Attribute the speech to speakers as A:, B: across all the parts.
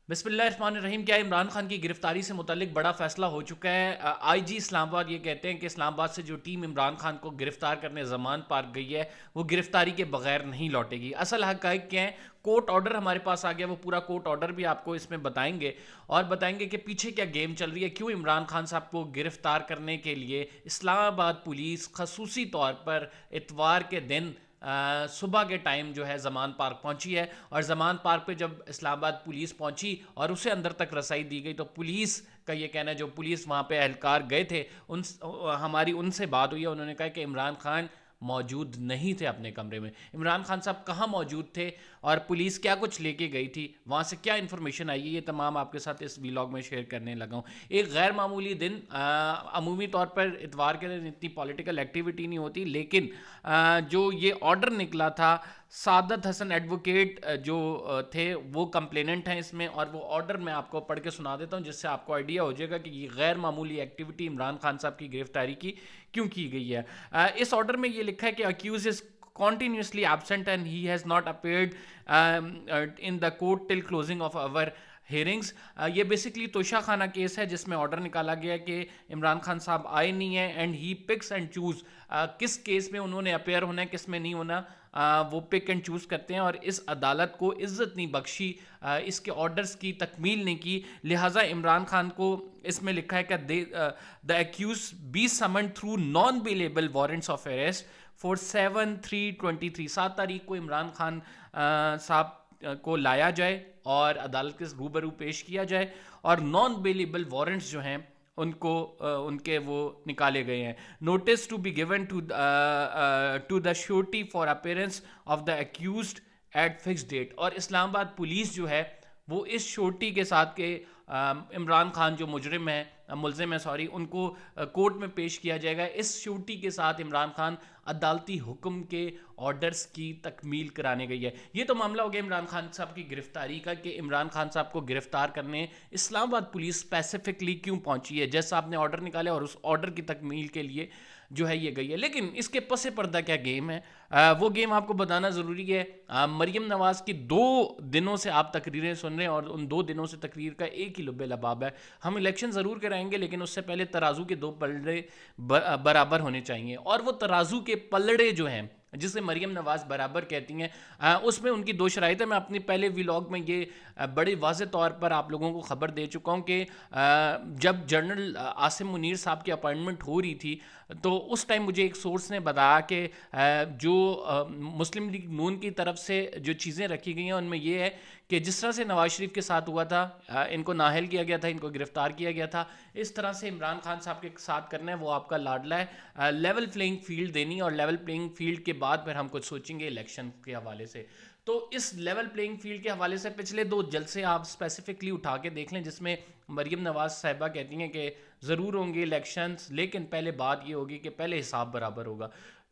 A: बिस्मिल्लाहिर्रहमानिर्रहीम। क्या इमरान खान की गिरफ्तारी से मुतल्लिक बड़ा फैसला हो चुका है? आईजी इस्लामाबाद ये कहते हैं कि इस्लामाबाद से जो टीम इमरान खान को गिरफ्तार करने जमान पार्क गई है वो गिरफ्तारी के बगैर नहीं लौटेगी। असल हक़ाइक़ क्या है? कोर्ट ऑर्डर हमारे पास आ गया, वो पूरा कोर्ट ऑर्डर भी आपको इसमें बताएंगे और बताएंगे कि पीछे क्या गेम चल रही है, क्यों इमरान खान साहब को गिरफ्तार करने के लिए इस्लामाबाद पुलिस खसूसी तौर पर इतवार के दिन सुबह के टाइम जो है ज़मान पार्क पहुंची है। और ज़मान पार्क पे जब इस्लामाबाद पुलिस पहुंची और उसे अंदर तक रसाई दी गई तो पुलिस का ये कहना है, जो पुलिस वहाँ पे एहलकार गए थे उन हमारी उनसे बात हुई है, उन्होंने कहा कि इमरान खान मौजूद नहीं थे अपने कमरे में। इमरान खान साहब कहाँ मौजूद थे और पुलिस क्या कुछ लेके गई थी, वहाँ से क्या इन्फॉर्मेशन आई है, ये तमाम आपके साथ इस व्लॉग में शेयर करने लगा हूँ। एक गैर मामूली दिन, अमूमी तौर पर इतवार के दिन इतनी पॉलिटिकल एक्टिविटी नहीं होती, लेकिन जो ये ऑर्डर निकला था, सादत हसन एडवोकेट जो थे वो कंप्लेनेंट हैं इसमें, और वो ऑर्डर मैं आपको पढ़ के सुना देता हूँ जिससे आपको आइडिया हो जाएगा कि ये गैर मामूली एक्टिविटी इमरान खान साहब की गिरफ्तारी की क्यों की गई है। इस ऑर्डर में ये लिखा है कि accused is continuously absent and he has not appeared in the court till closing of our hearings. ये बेसिकली तोशा खाना केस है जिसमें ऑर्डर निकाला गया कि इमरान खान साहब आए नहीं है and he picks and choose किस केस में उन्होंने अपेयर होना है, किस में नहीं होना, वो पिक एंड चूज़ करते हैं। और इस अदालत को इज्जत नहीं बख्शी, इसके ऑर्डर्स की तकमील नहीं की, लिहाजा इमरान खान को इसमें लिखा है कि the accused be summon through non bailable warrants of arrest for 7/3/23। 7 तारीख को इमरान खान साहब को लाया जाए और अदालत के रूबरू पेश किया जाए और नॉन बेलेबल वारंट्स जो हैं उनको उनके वो निकाले गए हैं। Notice to be given to the surety for appearance of the accused at fix date. और इस्लामाबाद पुलिस जो है वो इस श्योरिटी के साथ के इमरान खान जो मुलजिम है सॉरी, उनको कोर्ट में पेश किया जाएगा। इस श्योरिटी के साथ इमरान खान अदालती हुक्म के ऑर्डर्स की तकमील कराने गई है। ये तो मामला हो गया इमरान खान साहब की गिरफ्तारी का कि इमरान खान साहब को गिरफ्तार करने इस्लामाबाद पुलिस स्पेसिफिकली क्यों पहुंची है, जैसा आपने ऑर्डर निकाले और उस ऑर्डर की तकमील के लिए जो है ये गई है। लेकिन इसके पसे पर्दा क्या गेम है, वो गेम आपको बताना ज़रूरी है। मरीम नवाज़ की 2 दिनों से आप तकरीरें सुन रहे हैं और उन 2 दिनों से तकरीर का एक ही लुब्बे लबाब है। हम इलेक्शन ज़रूर कराएंगे लेकिन उससे पहले तराजू के 2 पलड़े बराबर होने चाहिए, और वो तराजू के पलड़े जो हैं जिसे मरीम नवाज़ बराबर कहती हैं, उसमें उनकी 2 शराइत है। मैं अपने पहले व्लॉग में ये बड़े वाज़े तौर पर आप लोगों को ख़बर दे चुका हूँ कि जब जनरल आसिम मुनीर साहब की अपॉइंटमेंट हो रही थी तो उस टाइम मुझे एक सोर्स ने बताया कि जो मुस्लिम लीग नून की तरफ से जो चीज़ें रखी गई हैं उनमें ये है कि जिस तरह से नवाज शरीफ के साथ हुआ था, इनको नाहल किया गया था, इनको गिरफ्तार किया गया था, इस तरह से इमरान खान साहब के साथ करना है, वो आपका लाडला है। लेवल प्लेइंग फील्ड देनी, और लेवल प्लेइंग फील्ड के बाद फिर हम कुछ सोचेंगे इलेक्शन के हवाले से। तो इस लेवल प्लेइंग फील्ड के हवाले से पिछले 2 जलसे आप स्पेसिफिकली उठा के देख लें जिसमें मरीम नवाज़ साहिबा कहती हैं कि ज़रूर होंगे इलेक्शंस, लेकिन पहले बात ये होगी कि पहले हिसाब बराबर होगा।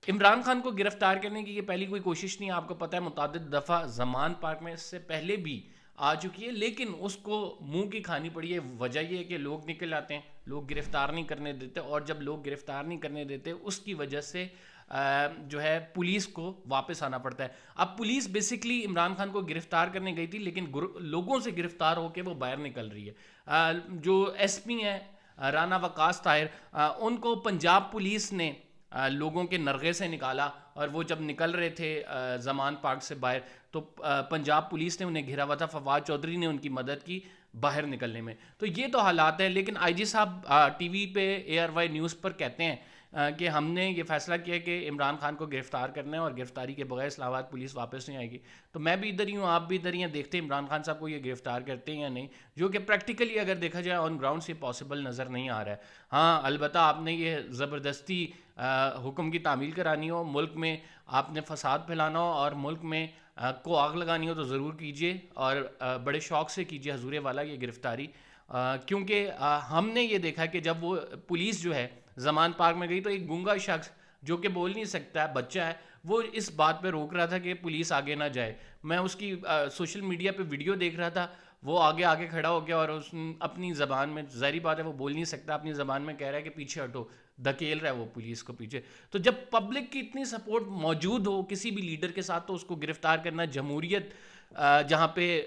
A: इमरान खान को गिरफ्तार करने की ये पहली कोई कोशिश नहीं है, आपको पता है मुतादिद दफ़ा ज़मान पार्क में इससे पहले भी आ चुकी है, लेकिन उसको मुंह की खानी पड़ी है। वजह ये है कि लोग निकल आते हैं, लोग गिरफ्तार नहीं करने देते, और जब लोग गिरफ्तार नहीं करने देते उसकी वजह से जो है पुलिस को वापस आना पड़ता है। अब पुलिस बेसिकली इमरान खान को गिरफ्तार करने गई थी लेकिन लोगों से गिरफ्तार होकर वो बाहर निकल रही है। जो एसपी हैं राना वकास ताहिर, उनको पंजाब पुलिस ने लोगों के नरगे से निकाला, और वो जब निकल रहे थे ज़मान पार्क से बाहर तो पंजाब पुलिस ने उन्हें घिरा हुआ था, फवाद चौधरी ने उनकी मदद की बाहर निकलने में। तो ये तो हालात हैं। लेकिन आईजी साहब टीवी पे ARY न्यूज़ पर कहते हैं कि हमने ये फैसला किया कि इमरान खान को गिरफ्तार करना है और गिरफ्तारी के बगैर इस्लामाबाद पुलिस वापस नहीं आएगी। तो मैं भी इधर ही हूँ, आप भी इधर ही हैं, देखते हैं इमरान खान साहब को ये गिरफ्तार करते हैं या नहीं, जो कि प्रैक्टिकली अगर देखा जाए ऑन ग्राउंड से पॉसिबल नज़र नहीं आ रहा है। हाँ, अलबत्ता आपने ये ज़बरदस्ती हुक्म की तामील करानी हो, मुल्क में आपने फसाद फैलाना हो और मुल्क में को आग लगानी हो तो ज़रूर कीजिए, और बड़े शौक़ से कीजिए हजूर वाला ये गिरफ्तारी। क्योंकि हमने ये देखा कि जब वो पुलिस जो है ज़मान पार्क में गई तो एक गूंगा शख्स जो कि बोल नहीं सकता है, बच्चा है, वो इस बात पे रोक रहा था कि पुलिस आगे ना जाए। मैं उसकी सोशल मीडिया पे वीडियो देख रहा था, वो आगे आगे खड़ा हो गया और उस अपनी ज़बान में, ज़ाहिर बात है वो बोल नहीं सकता, अपनी ज़बान में कह रहा है कि पीछे हटो, धकेल रहा है वो पुलिस को पीछे। तो जब पब्लिक की इतनी सपोर्ट मौजूद हो किसी भी लीडर के साथ तो उसको गिरफ्तार करना जमहूरियत جہاں پہ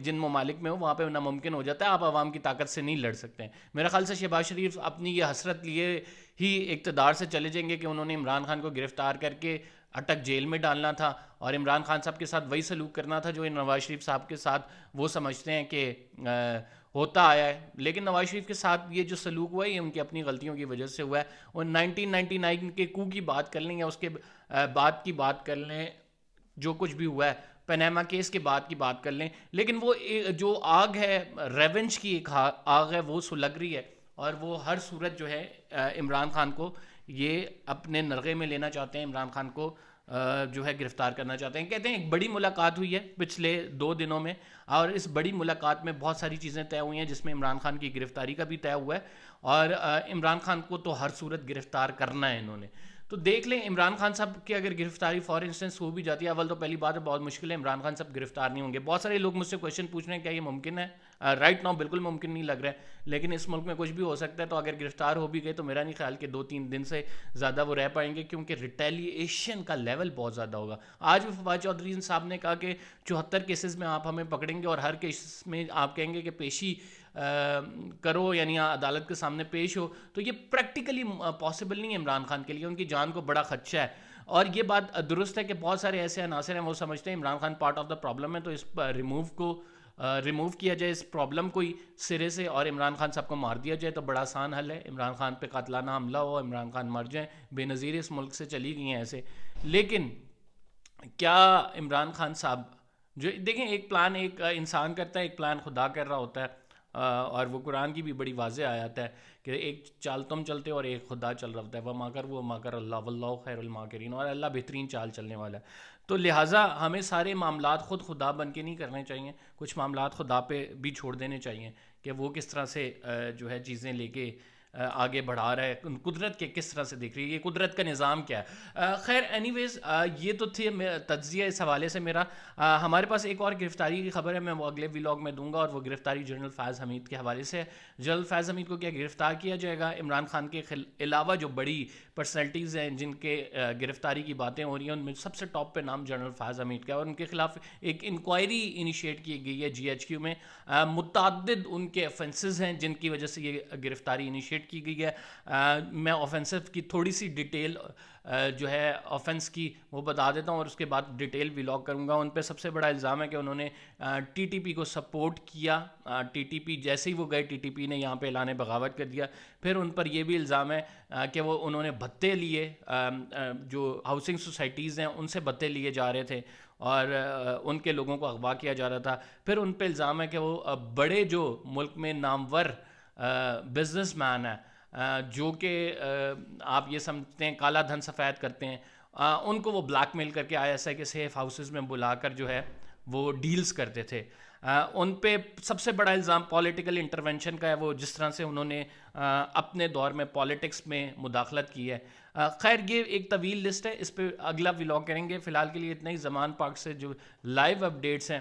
A: جن ممالک میں ہو وہاں پہ ناممکن ہو جاتا ہے، آپ عوام کی طاقت سے نہیں لڑ سکتے ہیں. میرا خیال سے شہباز شریف اپنی یہ حسرت لیے ہی اقتدار سے چلے جائیں گے کہ انہوں نے عمران خان کو گرفتار کر کے اٹک جیل میں ڈالنا تھا، اور عمران خان صاحب کے ساتھ وہی سلوک کرنا تھا جو نواز شریف صاحب کے ساتھ وہ سمجھتے ہیں کہ ہوتا آیا ہے. لیکن نواز شریف کے ساتھ یہ جو سلوک ہوا ہے یہ ان کی اپنی غلطیوں کی وجہ سے ہوا ہے. اور 1999 کے کو کی بات کر لیں یا اس کے بعد کی بات کر لیں، جو کچھ بھی ہوا ہے پیناما کیس کے بعد کی بات کر لیں، لیکن وہ جو آگ ہے ریونج کی ایک آگ ہے وہ سلگ رہی ہے، اور وہ ہر صورت جو ہے عمران خان کو یہ اپنے نرغے میں لینا چاہتے ہیں، عمران خان کو جو ہے گرفتار کرنا چاہتے ہیں. کہتے ہیں ایک بڑی ملاقات ہوئی ہے پچھلے 2 دنوں میں، اور اس بڑی ملاقات میں بہت ساری چیزیں طے ہوئی ہیں جس میں عمران خان کی گرفتاری کا بھی طے ہوا ہے، اور عمران خان کو تو ہر صورت گرفتار کرنا ہے انہوں نے. تو دیکھ لیں عمران خان صاحب کی اگر گرفتاری فار انسٹنس ہو بھی جاتی ہے، اول تو پہلی بات ہے بہت مشکل ہے، عمران خان صاحب گرفتار نہیں ہوں گے. بہت سارے لوگ مجھ سے کویشچن پوچھ رہے ہیں کیا یہ ممکن ہے؟ رائٹ ناؤ بالکل ممکن نہیں لگ رہا ہے، لیکن اس ملک میں کچھ بھی ہو سکتا ہے. تو اگر گرفتار ہو بھی گئے تو میرا نہیں خیال کہ 2-3 دن سے زیادہ وہ رہ پائیں گے، کیونکہ ریٹیلیشن کا لیول بہت زیادہ ہوگا. آج بھی فواد چودھری صاحب نے کہا کہ 74 کیسز میں آپ ہمیں پکڑیں گے اور ہر کیس میں آپ کہیں گے کہ پیشی کرو، یعنی عدالت کے سامنے پیش ہو. تو یہ پریکٹیکلی پاسبل نہیں ہے عمران خان کے لیے، ان کی جان کو بڑا خدشہ ہے. اور یہ بات درست ہے کہ بہت سارے ایسے عناصر ہیں وہ سمجھتے ہیں Imran Khan part of the problem ہے، تو اس ریموو کیا جائے اس پرابلم کو ہی سرے سے، اور عمران خان صاحب کو مار دیا جائے تو بڑا آسان حل ہے. عمران خان پہ قاتلانہ حملہ ہو، عمران خان مر جائیں، بے نظیر اس ملک سے چلی گئی ہیں ایسے. لیکن کیا عمران خان صاحب جو دیکھیں ایک پلان ایک انسان کرتا ہے، ایک پلان خدا کر رہا ہوتا ہے، اور وہ قرآن کی بھی بڑی واضح آیت ہے کہ ایک چال تم چلتے اور ایک خدا چل رہا ہوتا ہے، وما کر وہ ما کر اللہ واللہ خیر الماکرین، اور اللہ بہترین چال چلنے والا ہے. تو لہٰذا ہمیں سارے معاملات خود خدا بن کے نہیں کرنے چاہیے، کچھ معاملات خدا پہ بھی چھوڑ دینے چاہیے کہ وہ کس طرح سے جو ہے چیزیں لے کے آگے بڑھا رہا ہے، قدرت کے کس طرح سے دیکھ رہی ہے، یہ قدرت کا نظام کیا ہے. خیر اینی ویز یہ تو تھی تجزیہ اس حوالے سے میرا. ہمارے پاس ایک اور گرفتاری کی خبر ہے، میں وہ اگلے ولاگ میں دوں گا، اور وہ گرفتاری جنرل فیض حمید کے حوالے سے ہے. جنرل فیض حمید کو کیا گرفتار کیا جائے گا؟ عمران خان کے علاوہ جو بڑی پرسنالٹیز ہیں جن کے گرفتاری کی باتیں ہو رہی ہیں ان میں سب سے ٹاپ پہ نام جنرل فیض حمید کا ہے، اور ان کے خلاف ایک انکوائری انیشیٹ کی گئی ہے GHQ میں. متعدد ان کے افینسز ہیں جن کی وجہ سے یہ گرفتاری انیشیٹ کی گئی ہے. میں آفینسو کی تھوڑی سی ڈیٹیل جو ہے آفینس کی وہ بتا دیتا ہوں، اور اس کے بعد ڈیٹیل ولاگ کروں گا. ان پہ سب سے بڑا الزام ہے کہ انہوں نے TTP کو سپورٹ کیا. TTP جیسے ہی وہ گئے TTP نے یہاں پہ اعلان بغاوت کر دیا. پھر ان پر یہ بھی الزام ہے کہ وہ انہوں نے بھتے لیے، جو ہاؤسنگ سوسائٹیز ہیں ان سے بھتے لیے جا رہے تھے اور ان کے لوگوں کو اغوا کیا جا رہا تھا. پھر ان پہ الزام ہے کہ وہ بڑے جو ملک میں نامور بزنس مین ہے جو کہ آپ یہ سمجھتے ہیں کالا دھن سفید کرتے ہیں، ان کو وہ بلیک میل کر کے ISI کے سیف ہاؤسز میں بلا کر جو ہے وہ ڈیلز کرتے تھے. ان پہ سب سے بڑا الزام پولیٹیکل انٹرونشن کا ہے، وہ جس طرح سے انہوں نے اپنے دور میں پالیٹکس میں مداخلت کی ہے. خیر یہ ایک طویل لسٹ ہے، اس پہ اگلا ولاگ کریں گے. فی الحال کے لیے اتنا ہی. زمان پاک سے جو لائیو اپڈیٹس ہیں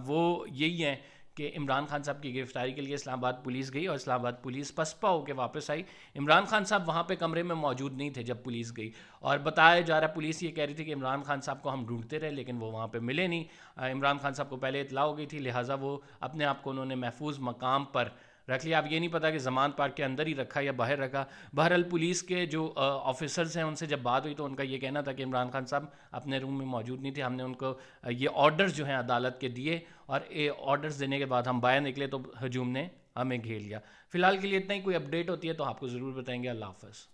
A: وہ یہی ہیں کہ عمران خان صاحب کی گرفتاری کے لیے اسلام آباد پولیس گئی اور اسلام آباد پولیس پسپا ہو کے واپس آئی. عمران خان صاحب وہاں پہ کمرے میں موجود نہیں تھے جب پولیس گئی، اور بتایا جا رہا ہے پولیس یہ کہہ رہی تھی کہ عمران خان صاحب کو ہم ڈھونڈتے رہے لیکن وہ وہاں پہ ملے نہیں. عمران خان صاحب کو پہلے اطلاع ہو گئی تھی، لہٰذا وہ اپنے آپ کو انہوں نے محفوظ مقام پر رکھ لیا. اب یہ نہیں پتا کہ زمان پارک کے اندر ہی رکھا یا باہر رکھا. بہرحال پولیس کے جو آفیسرز ہیں ان سے جب بات ہوئی تو ان کا یہ کہنا تھا کہ عمران خان صاحب اپنے روم میں موجود نہیں تھے، ہم نے ان کو یہ آرڈرز جو ہیں عدالت کے دیے، اور آرڈرز دینے کے بعد ہم باہر نکلے تو ہجوم نے ہمیں گھیر لیا. فی الحال کے لیے اتنا ہی. کوئی اپڈیٹ ہوتی ہے تو آپ کو ضرور بتائیں گے. اللہ حافظ.